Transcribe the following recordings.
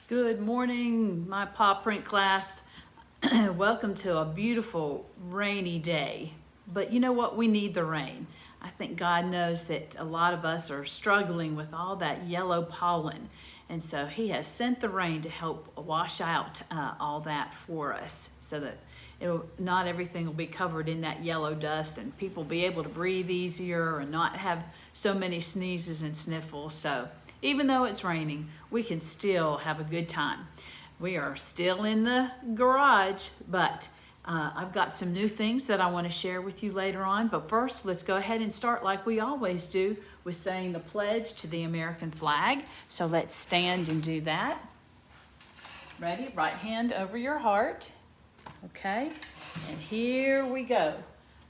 Good morning, my PawPrint class. Welcome to a beautiful rainy day. But you know what? We need the rain. I think God knows that a lot of us are struggling with all that yellow pollen. And so He has sent the rain to help wash out all that for us so that not everything will be covered in that yellow dust and people will be able to breathe easier and not have so many sneezes and sniffles. So even though it's raining, we can still have a good time. We are still in the garage, but I've got some new things that I want to share with you later on. But first, let's go ahead and start like we always do with saying the pledge to the American flag. So let's stand and do that. Ready? Right hand over your heart. Okay, and here we go.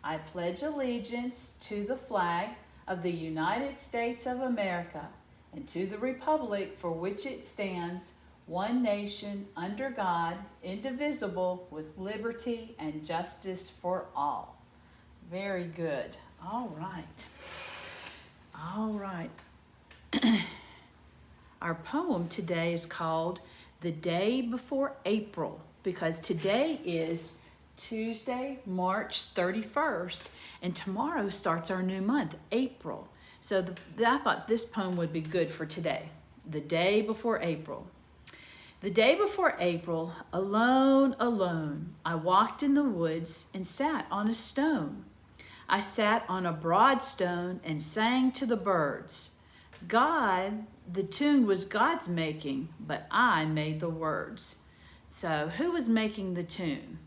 I pledge allegiance to the flag of the United States of America and to the republic for which it stands, one nation, under God, indivisible, with liberty and justice for all. Very good. All right. All right. Our poem today is called The Day Before April, because today is Tuesday, March 31st, and tomorrow starts our new month, April. So I thought this poem would be good for today. The day before April. The day before April, alone, alone, I walked in the woods and sat on a stone. I sat on a broad stone and sang to the birds. The tune was God's making, but I made the words. So who was making the tune?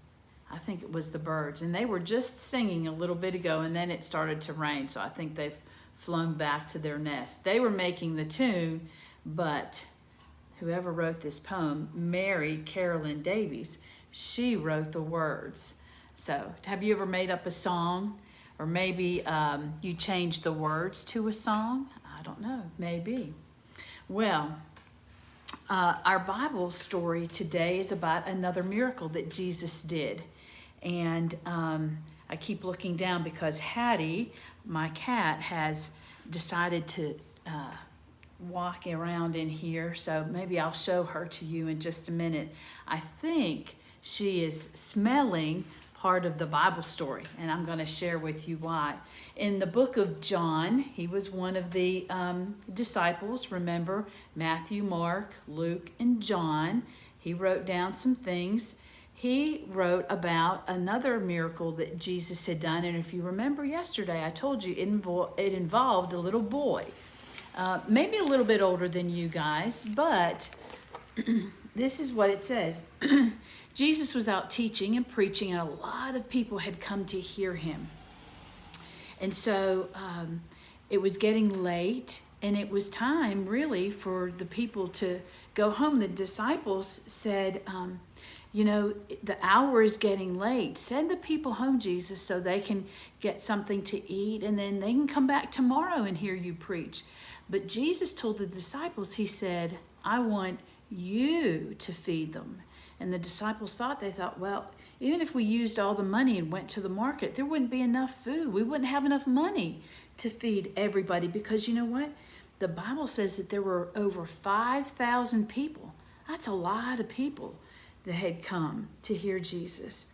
I think it was the birds, and they were just singing a little bit ago, and then it started to rain, so I think they've flown back to their nest. They were making the tune, but whoever wrote this poem, Mary Carolyn Davies, she wrote the words. So have you ever made up a song? Or maybe you changed the words to a song? I don't know, maybe. Well, our Bible story today is about another miracle that Jesus did. And I keep looking down because Hattie, my cat, has decided to walk around in here. So maybe I'll show her to you in just a minute. I think she is smelling part of the Bible story, and I'm going to share with you why. In the book of John, he was one of the disciples. Remember, Matthew, Mark, Luke, and John. He wrote down some things. He wrote about another miracle that Jesus had done, and if you remember yesterday, I told you it involved a little boy, maybe a little bit older than you guys, but this is what it says. Jesus was out teaching and preaching, and a lot of people had come to hear him. And so it was getting late, and it was time really for the people to go home. The disciples said, the hour is getting late. Send the people home, Jesus, so they can get something to eat, and then they can come back tomorrow and hear you preach. But Jesus told the disciples, he said, I want you to feed them. And the disciples thought, well, even if we used all the money and went to the market, there wouldn't be enough food. We wouldn't have enough money to feed everybody, because you know what? The Bible says that there were over 5,000 people. That's a lot of people that had come to hear Jesus.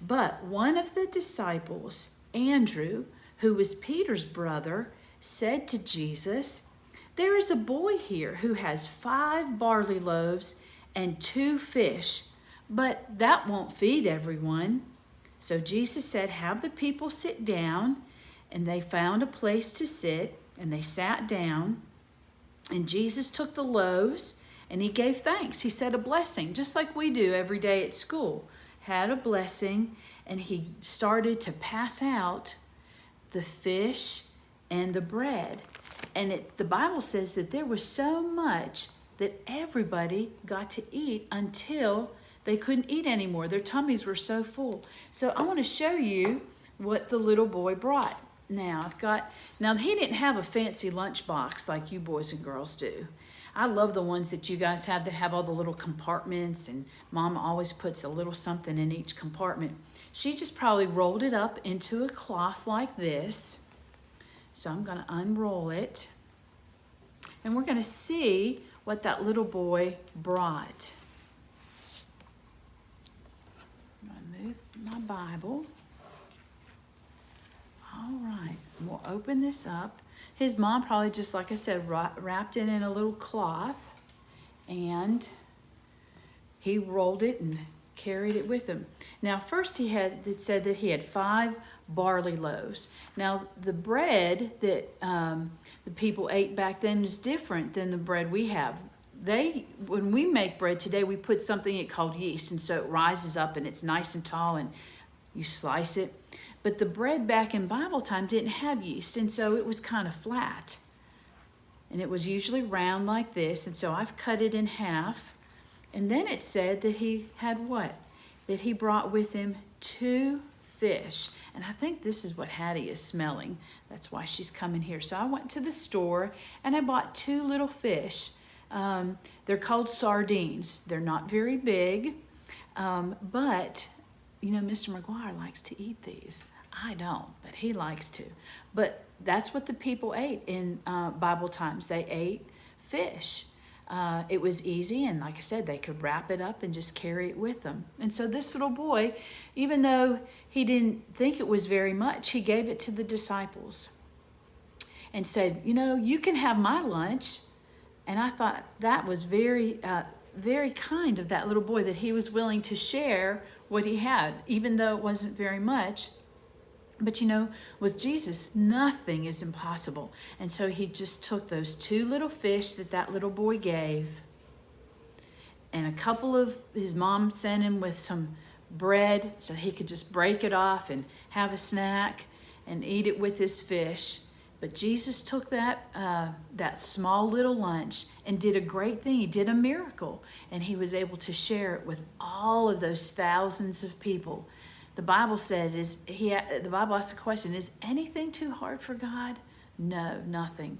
But one of the disciples, Andrew, who was Peter's brother, said to Jesus, there is a boy here who has 5 barley loaves and 2 fish, but that won't feed everyone. So Jesus said, have the people sit down, and they found a place to sit, and they sat down, and Jesus took the loaves, and he gave thanks. He said a blessing, just like we do every day at school, had a blessing, and he started to pass out the fish and the bread. And the Bible says that there was so much that everybody got to eat until they couldn't eat anymore. Their tummies were so full. So I want to show you what the little boy brought. Now he didn't have a fancy lunchbox like you boys and girls do. I love the ones that you guys have that have all the little compartments, and Mama always puts a little something in each compartment. She just probably rolled it up into a cloth like this. So I'm going to unroll it, and we're going to see what that little boy brought. I'm going to move my Bible. All right, we'll open this up. His mom probably just, like I said, wrapped it in a little cloth, and he rolled it and carried it with him. Now, first it said that he had 5 barley loaves. Now, the bread that the people ate back then is different than the bread we have. When we make bread today, we put something called yeast, and so it rises up and it's nice and tall, and you slice it. But the bread back in Bible time didn't have yeast, and so it was kind of flat. And it was usually round like this, and so I've cut it in half. And then it said that he had what? That he brought with him 2 fish. And I think this is what Hattie is smelling. That's why she's coming here. So I went to the store and I bought 2 little fish. They're called sardines. They're not very big, but you know, Mr. McGuire likes to eat these. I don't, but he likes to. But that's what the people ate in Bible times. They ate fish. It was easy, and like I said, they could wrap it up and just carry it with them. And so this little boy, even though he didn't think it was very much, he gave it to the disciples and said, you know, you can have my lunch. And I thought that was very, very kind of that little boy, that he was willing to share what he had, even though it wasn't very much. But you know, with Jesus, nothing is impossible. And so he just took those 2 little fish that little boy gave, and a couple of, his mom sent him with some bread so he could just break it off and have a snack and eat it with his fish. But Jesus took that small little lunch and did a great thing. He did a miracle, and he was able to share it with all of those thousands of people. The Bible said, the Bible asked the question, is anything too hard for God? No, nothing.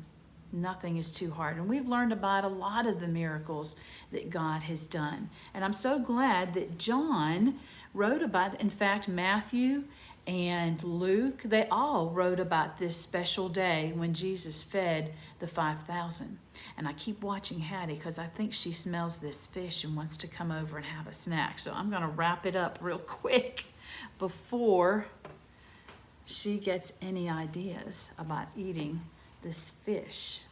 Nothing is too hard. And we've learned about a lot of the miracles that God has done. And I'm so glad that John wrote about, in fact, Matthew and Luke, they all wrote about this special day when Jesus fed the 5,000. And I keep watching Hattie because I think she smells this fish and wants to come over and have a snack. So I'm going to wrap it up real quick before she gets any ideas about eating this fish.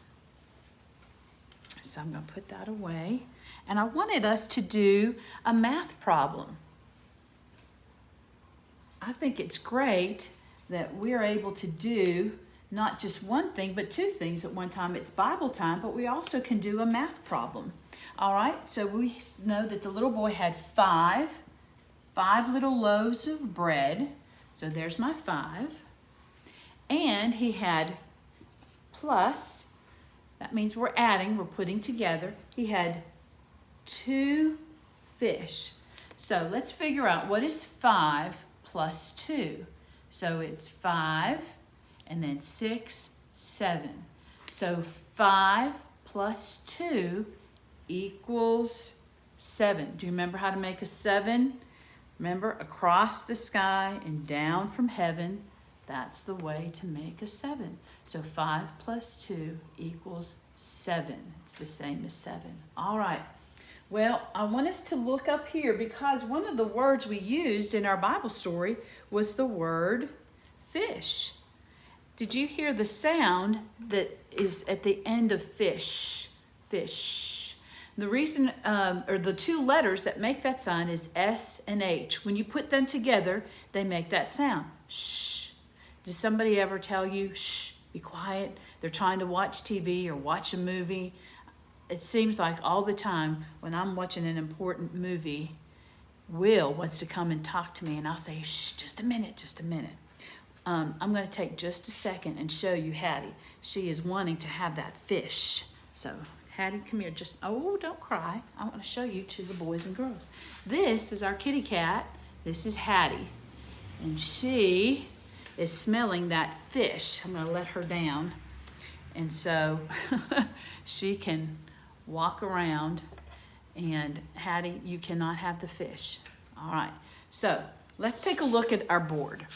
So I'm going to put that away. And I wanted us to do a math problem. I think it's great that we're able to do not just one thing, but 2 things at one time. It's Bible time, but we also can do a math problem. All right, so we know that the little boy had 5 little loaves of bread. So there's my 5. And he had plus, that means we're adding, we're putting together. He had 2 fish. So let's figure out what is 5 plus 2. So it's 5 and then 6, 7. So 5 plus 2 equals 7. Do you remember how to make a 7? Remember, across the sky and down from heaven, that's the way to make a 7. So 5 plus 2 equals 7. It's the same as 7. All right. Well, I want us to look up here because one of the words we used in our Bible story was the word fish. Did you hear the sound that is at the end of fish? Fish. The reason, or the 2 letters that make that sound is S and H. When you put them together, they make that sound. Shh. Does somebody ever tell you, shh, be quiet? They're trying to watch TV or watch a movie. It seems like all the time when I'm watching an important movie, Will wants to come and talk to me, and I'll say, shh, just a minute, just a minute. I'm going to take just a second and show you Hattie. She is wanting to have that fish. So, Hattie, come here. Don't cry. I want to show you to the boys and girls. This is our kitty cat. This is Hattie. And she is smelling that fish. I'm going to let her down. And so she can walk around. And Hattie, you cannot have the fish. All right. So let's take a look at our board.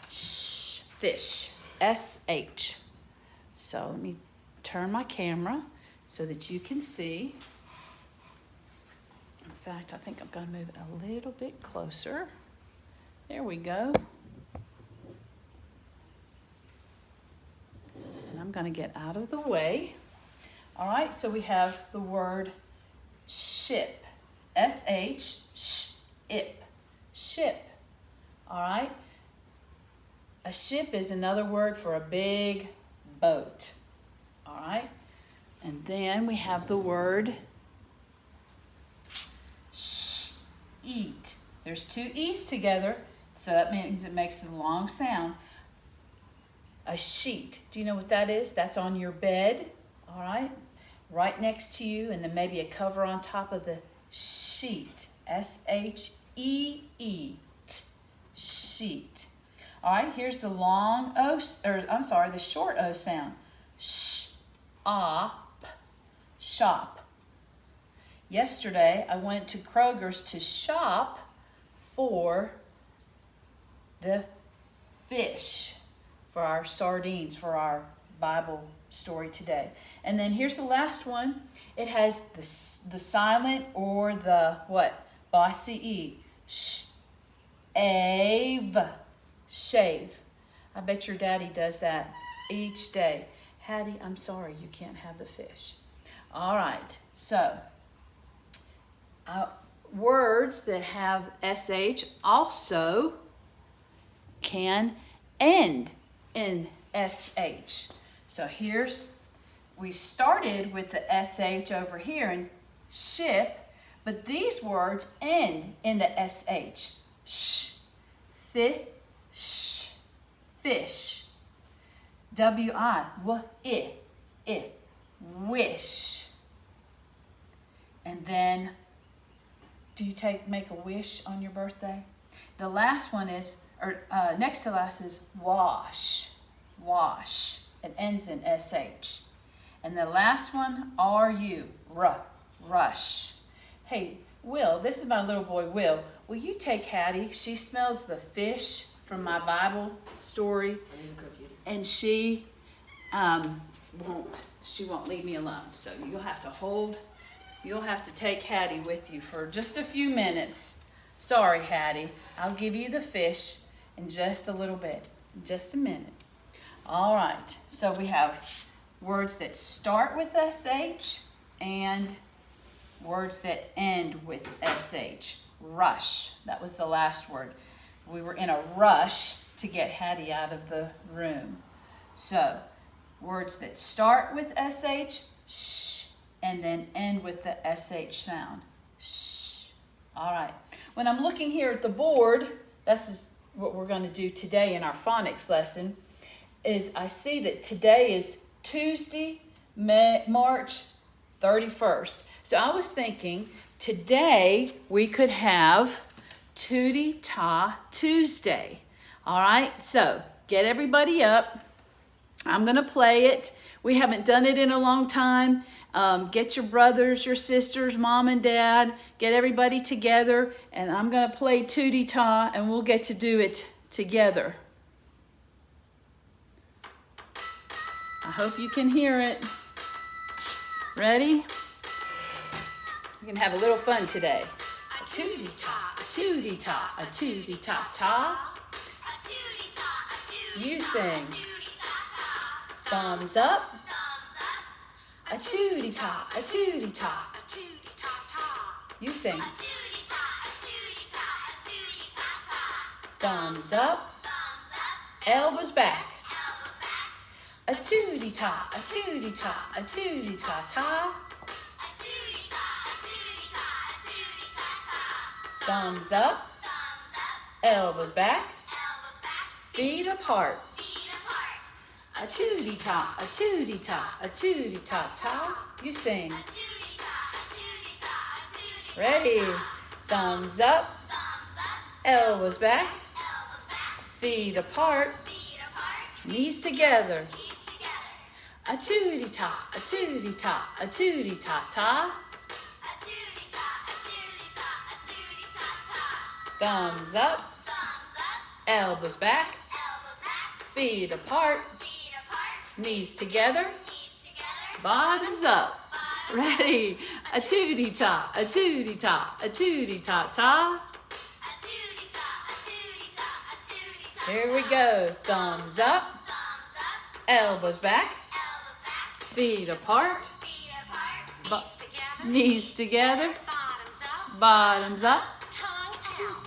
Fish, S-H. So let me turn my camera so that you can see. In fact, I think I'm going to move it a little bit closer. There we go. And I'm going to get out of the way. All right, so we have the word ship. S-H, ip, ship. All right. A ship is another word for a big boat. All right. And then we have the word eat. There's two E's together, so that means it makes a long sound. A sheet. Do you know what that is? That's on your bed. All right. Right next to you, and then maybe a cover on top of the sheet. S-H-E-E. Sheet. All right, here's the long O, the short O sound. Shop. Shop. Yesterday, I went to Kroger's to shop for the fish, for our sardines, for our Bible story today. And then here's the last one. It has the silent or the what? Bossy E. Shave. I bet your daddy does that each day. Hattie, I'm sorry, you can't have the fish. All right, so words that have SH also can end in SH. So we started with the SH over here in ship, but these words end in the SH. Fish, fish. W-I, wish. And then, do you make a wish on your birthday? The last one is, next to last is wash, wash. It ends in SH. And the last one, R-U, rush. Hey, Will, this is my little boy, Will. Will you take Hattie? She smells the fish from my Bible story, and she won't leave me alone. So you'll have to take Hattie with you for just a few minutes. Sorry, Hattie. I'll give you the fish in just a little bit, just a minute. All right, so we have words that start with SH and words that end with SH. Rush, that was the last word. We were in a rush to get Hattie out of the room. So, words that start with SH, and then end with the SH sound. All right. When I'm looking here at the board, this is what we're going to do today in our phonics lesson, is I see that today is Tuesday, March 31st. So I was thinking today we could have Tootie Ta Tuesday. All right, so get everybody up. I'm going to play it. We haven't done it in a long time. Get your brothers, your sisters, mom and dad, get everybody together, and I'm going to play Tootie Ta, and we'll get to do it together. I hope you can hear it. Ready? We can have a little fun today. A tootie ta, a tootie ta, a tootie ta ta. You sing. Thumbs up. A tootie ta, a tootie ta. You sing. Thumbs up. Elbows back. A tootie ta, a tootie ta, a tootie ta ta. Thumbs up, elbows back, feet apart. A tootie ta, a tootie ta, a tootie ta ta. You sing. Ready? Thumbs up, elbows back, feet apart, knees together. A tootie ta, a tootie ta, a tootie ta ta. Thumbs up, elbows back, feet apart, knees together, bottoms up. Ready? A tootie-tot, a tootie-tot, a tootie-tot-ta. Here we go. Thumbs up, elbows back, feet apart, knees together, bottoms up,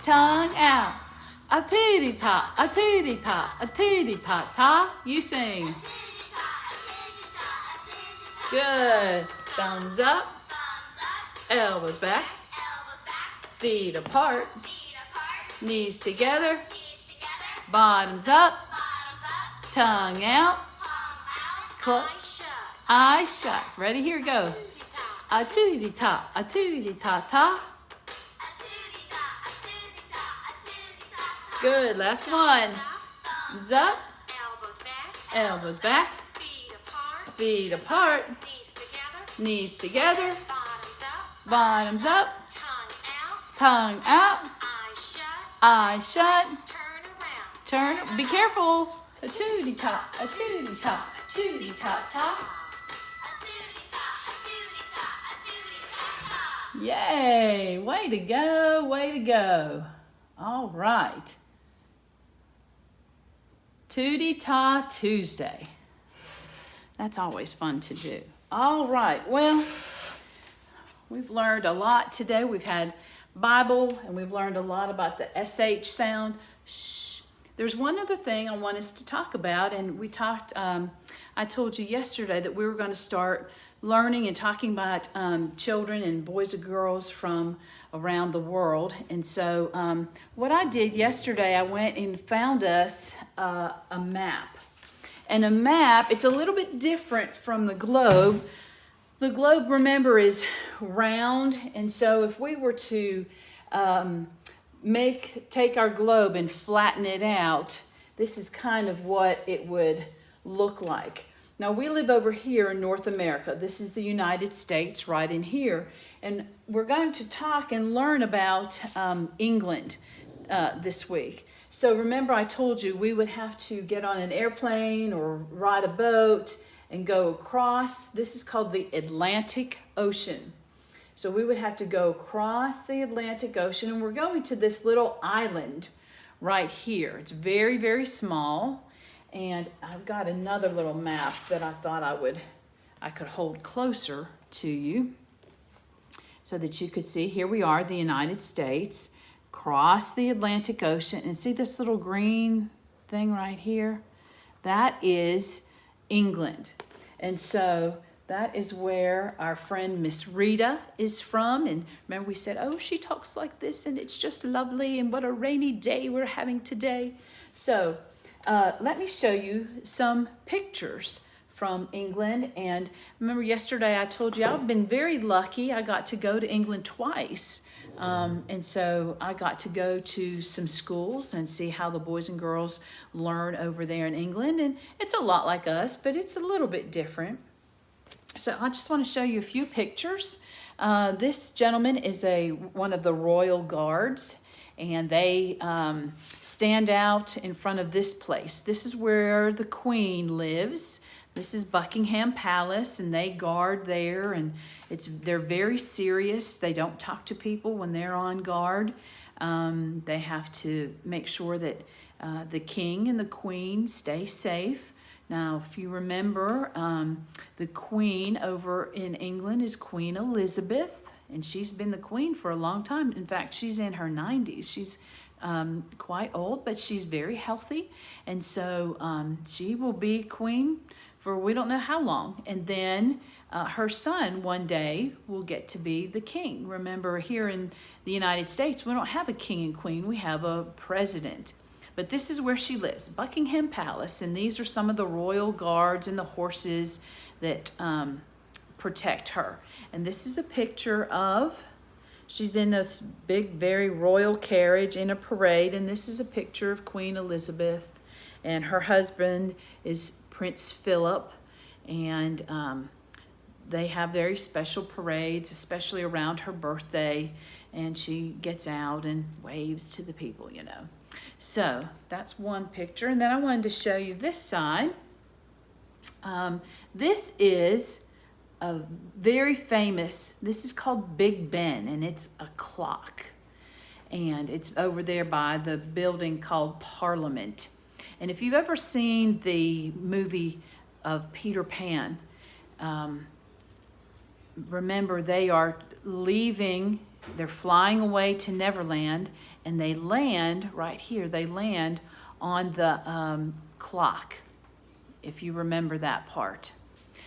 tongue out. A tootie-tot, a tootie-tot, a tootie-tot-ta. You sing. Good. Thumbs up, elbows back, feet apart, knees together, bottoms up, tongue out, eyes shut. Ready? Here we go. A tootie-tot, a tootie-tot-ta. Good. Last one. Thumbs up, elbows back, feet apart, knees together, bottoms up, tongue out, eyes shut, turn, be careful, a tootie-tot, a tootie-tot, a tootie-tot-ta. Yay, way to go, way to go. All right. Tootie-ta Tuesday. That's always fun to do. All right, well, we've learned a lot today. We've had Bible, and we've learned a lot about the SH sound. Shh. There's one other thing I want us to talk about, and we talked, I told you yesterday that we were going to start learning and talking about children and boys and girls from around the world. And so what I did yesterday, I went and found us a map. And a map, it's a little bit different from the globe. The globe, remember, is round. And so if we were to take our globe and flatten it out, this is kind of what it would look like. Now, we live over here in North America. This is the United States right in here. And we're going to talk and learn about England this week. So remember, I told you we would have to get on an airplane or ride a boat and go across. This is called the Atlantic Ocean. So we would have to go across the Atlantic Ocean, and we're going to this little island right here. It's very, very small. And I've got another little map that I thought I could hold closer to you so that you could see. Here we are, the United States. Cross the Atlantic Ocean, and see this little green thing right here? That is England. And so that is where our friend Miss Rita is from. And remember, we said, oh, she talks like this, and it's just lovely, and what a rainy day we're having today. So let me show you some pictures from England. And remember, yesterday I told you I've been very lucky. I got to go to England twice. And so I got to go to some schools and see how the boys and girls learn over there in England. And it's a lot like us, but it's a little bit different. So I just want to show you a few pictures. This gentleman is one of the royal guards, and they stand out in front of this place. This is where the Queen lives. This is Buckingham Palace, and they guard there, and they're very serious. They don't talk to people when they're on guard. They have to make sure that the king and the queen stay safe. Now, if you remember, the queen over in England is Queen Elizabeth, and she's been the queen for a long time. In fact, she's in her 90s. She's quite old, but she's very healthy, and so she will be queen for we don't know how long. And then her son one day will get to be the king. Remember, here in the United States, we don't have a king and queen. We have a president. But this is where she lives, Buckingham Palace. And these are some of the royal guards and the horses that protect her. And this is a picture of, she's in this big, very royal carriage in a parade. And this is a picture of Queen Elizabeth. And her husband is Prince Philip, and they have very special parades, especially around her birthday, and she gets out and waves to the people, you know. So that's one picture, and then I wanted to show you this side. This is a very famous, this is called Big Ben, and it's a clock. And it's over there by the building called Parliament. And if you've ever seen the movie of Peter Pan, remember they are leaving, they're flying away to Neverland, and they land right here. They land on the clock, if you remember that part.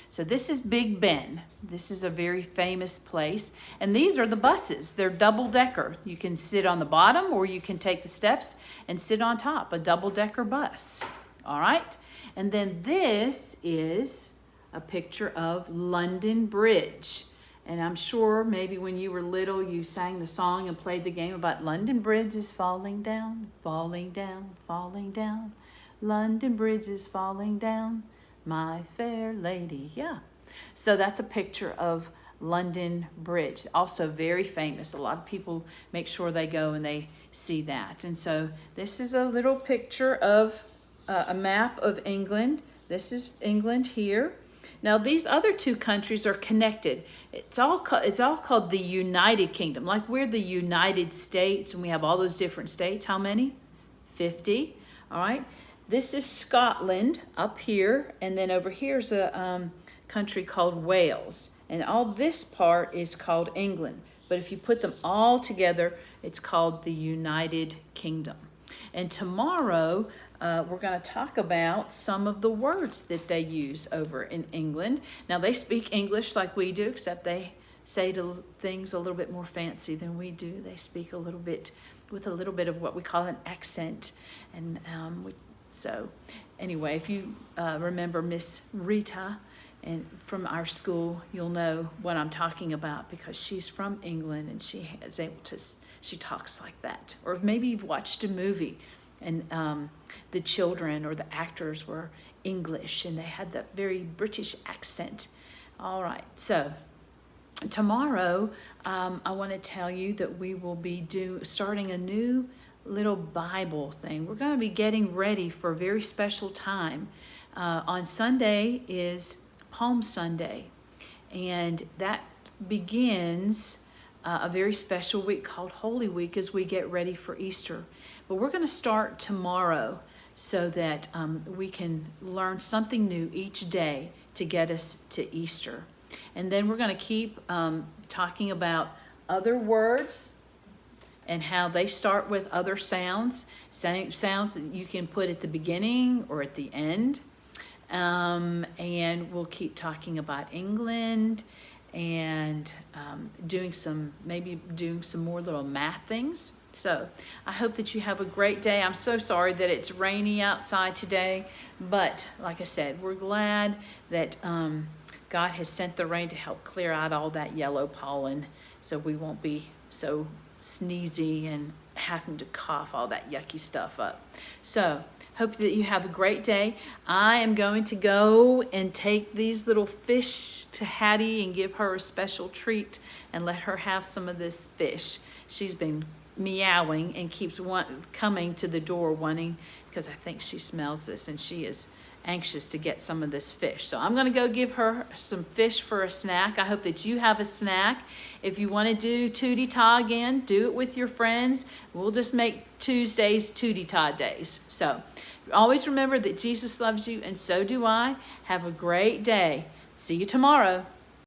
So this is Big Ben. This is a very famous place. And these are the buses. They're double-decker. You can sit on the bottom or you can take the steps and sit on top, a double-decker bus. All right? And then this is a picture of London Bridge. And I'm sure maybe when you were little, you sang the song and played the game about London Bridge is falling down, falling down, falling down. London Bridge is falling down, my fair lady. Yeah. So that's a picture of London Bridge. Also very famous. A lot of people make sure they go and they see that. And so this is a little picture of a map of England. This is England here. Now these other two countries are connected. It's all called the United Kingdom. Like we're the United States and we have all those different states. How many? 50. All right. This is Scotland up here, and then over here is a country called Wales. And all this part is called England. But if you put them all together, it's called the United Kingdom. And tomorrow, we're going to talk about some of the words that they use over in England. Now, they speak English like we do, except they say things a little bit more fancy than we do. They speak a little bit with a little bit of what we call an accent. And so anyway, if you remember Miss Rita and from our school, you'll know what I'm talking about because she's from England and she talks like that. Or maybe you've watched a movie and the children or the actors were English and they had that very British accent. All right, so tomorrow I want to tell you that we will be starting a new little Bible thing. We're going to be getting ready for a very special time. On Sunday is Palm Sunday, and that begins a very special week called Holy Week as we get ready for Easter. But we're going to start tomorrow so that we can learn something new each day to get us to Easter. And then we're going to keep talking about other words and how they start with other sounds that you can put at the beginning or at the end. And we'll keep talking about England and doing some more little math things. So I hope that you have a great day. I'm so sorry that it's rainy outside today, but like I said, we're glad that God has sent the rain to help clear out all that yellow pollen so we won't be so sneezy and having to cough all that yucky stuff up. So hope that you have a great day. I am going to go and take these little fish to Hattie and give her a special treat and let her have some of this fish. She's been meowing and keeps coming to the door wanting, because I think she smells this and she is anxious to get some of this fish. So I'm going to go give her some fish for a snack. I hope that you have a snack. If you want to do Tootie Ta again, do it with your friends. We'll just make Tuesdays Tootie Ta days. So always remember that Jesus loves you and so do I. Have a great day. See you tomorrow.